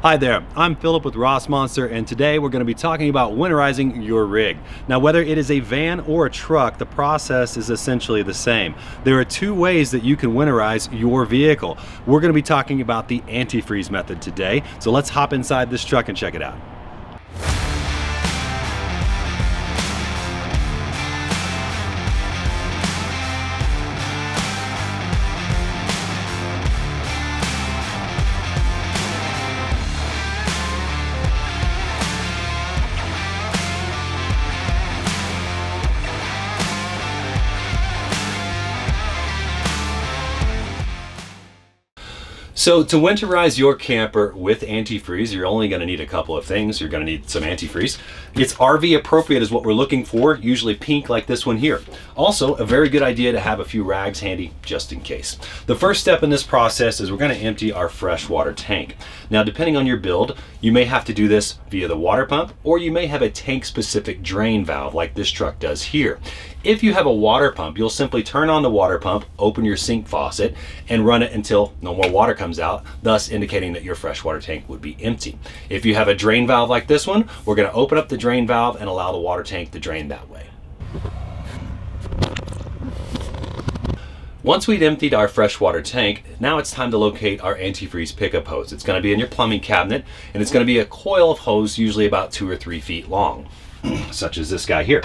Hi there, I'm Philip with Ross Monster, and today we're going to be talking about winterizing your rig. Now, whether it is a van or a truck, the process is essentially the same. There are two ways that you can winterize your vehicle. We're going to be talking about the antifreeze method today, so let's hop inside this truck and check it out. So to winterize your camper with antifreeze, you're only going to need a couple of things. You're going to need some antifreeze. It's RV appropriate is what we're looking for, usually pink like this one here. Also, a very good idea to have a few rags handy just in case. The first step in this process is we're going to empty our freshwater tank. Now, depending on your build, you may have to do this via the water pump, or you may have a tank-specific drain valve like this truck does here. If you have a water pump, you'll simply turn on the water pump, open your sink faucet, and run it until no more water comes out, thus indicating that your freshwater tank would be empty. If you have a drain valve like this one, we're going to open up the drain valve and allow the water tank to drain that way. Once we've emptied our freshwater tank, now it's time to locate our antifreeze pickup hose. It's going to be in your plumbing cabinet, and it's going to be a coil of hose usually about 2 or 3 feet long, such as this guy here.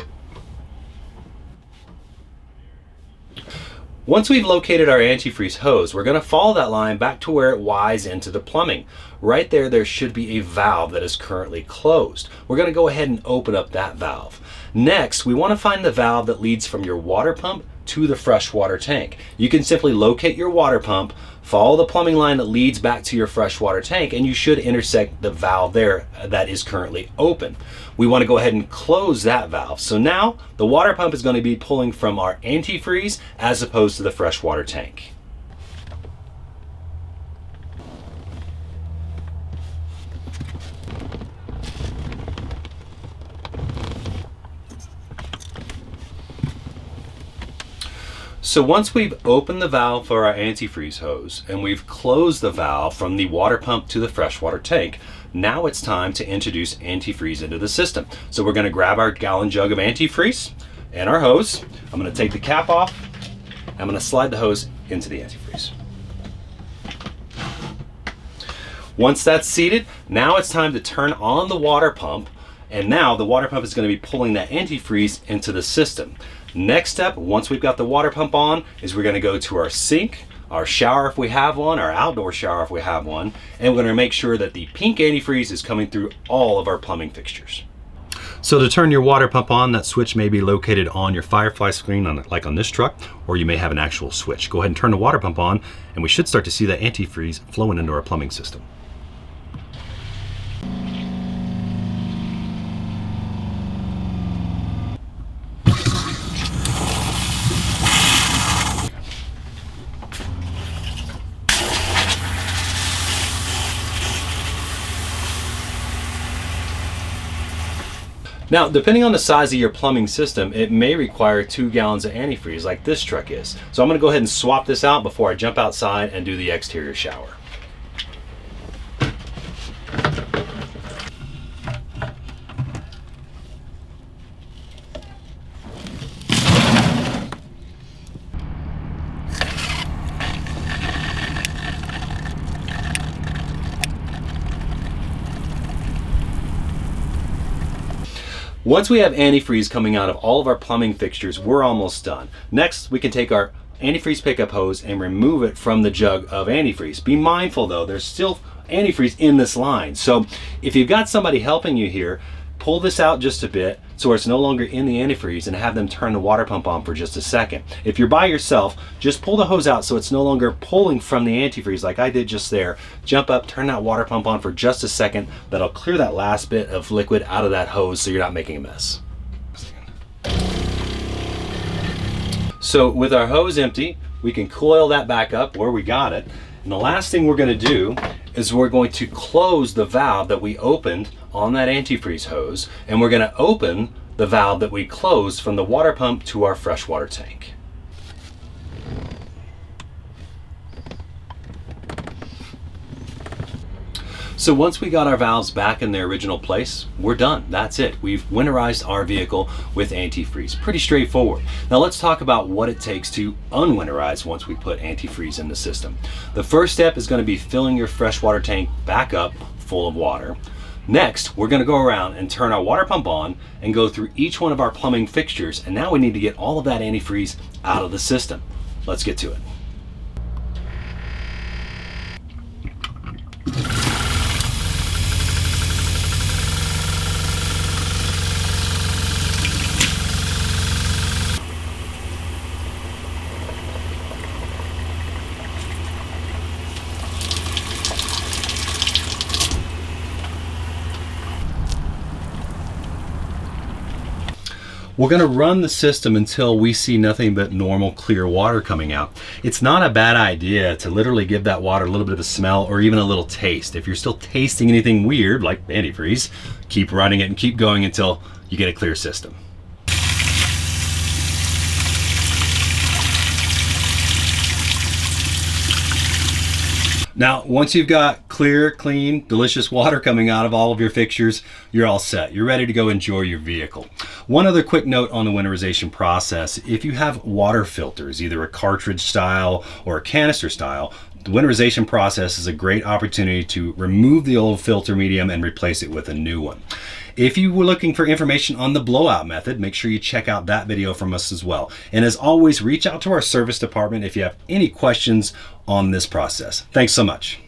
Once we've located our antifreeze hose, we're going to follow that line back to where it Ys into the plumbing. Right there should be a valve that is currently closed. We're going to go ahead and open up that valve. Next, we want to find the valve that leads from your water pump to the freshwater tank. You can simply locate your water pump, follow the plumbing line that leads back to your freshwater tank, and you should intersect the valve there that is currently open. We want to go ahead and close that valve. So now the water pump is going to be pulling from our antifreeze as opposed to the freshwater tank. So once we've opened the valve for our antifreeze hose and we've closed the valve from the water pump to the freshwater tank, now it's time to introduce antifreeze into the system. So we're going to grab our gallon jug of antifreeze and our hose. I'm going to take the cap off. I'm going to slide the hose into the antifreeze. Once that's seated, now it's time to turn on the water pump, and now the water pump is going to be pulling that antifreeze into the system. Next step, once we've got the water pump on, is we're going to go to our sink, our shower if we have one, our outdoor shower if we have one, and we're going to make sure that the pink antifreeze is coming through all of our plumbing fixtures. So to turn your water pump on, that switch may be located on your Firefly screen, like on this truck, or you may have an actual switch. Go ahead and turn the water pump on, and we should start to see that antifreeze flowing into our plumbing system. Now, depending on the size of your plumbing system, it may require 2 gallons of antifreeze like this truck is. So I'm going to go ahead and swap this out before I jump outside and do the exterior shower. Once we have antifreeze coming out of all of our plumbing fixtures, we're almost done. Next, we can take our antifreeze pickup hose and remove it from the jug of antifreeze. Be mindful though, there's still antifreeze in this line. So if you've got somebody helping you here, pull this out just a bit so it's no longer in the antifreeze and have them turn the water pump on for just a second. If you're by yourself, just pull the hose out so it's no longer pulling from the antifreeze like I did just there. Jump up, turn that water pump on for just a second. That'll clear that last bit of liquid out of that hose so you're not making a mess. So with our hose empty, we can coil that back up where we got it. And the last thing we're going to do is we're going to close the valve that we opened on that antifreeze hose, and we're going to open the valve that we closed from the water pump to our freshwater tank. So once we got our valves back in their original place, we're done. That's it. We've winterized our vehicle with antifreeze. Pretty straightforward. Now let's talk about what it takes to unwinterize once we put antifreeze in the system. The first step is going to be filling your freshwater tank back up full of water. Next, we're going to go around and turn our water pump on and go through each one of our plumbing fixtures, and now we need to get all of that antifreeze out of the system. Let's get to it. We're going to run the system until we see nothing but normal clear water coming out. It's not a bad idea to literally give that water a little bit of a smell or even a little taste. If you're still tasting anything weird like antifreeze, keep running it and keep going until you get a clear system. Now, once you've got clear, clean, delicious water coming out of all of your fixtures, you're all set. You're ready to go enjoy your vehicle. One other quick note on the winterization process: if you have water filters, either a cartridge style or a canister style, the winterization process is a great opportunity to remove the old filter medium and replace it with a new one. If you were looking for information on the blowout method, make sure you check out that video from us as well. And as always, reach out to our service department if you have any questions on this process. Thanks so much.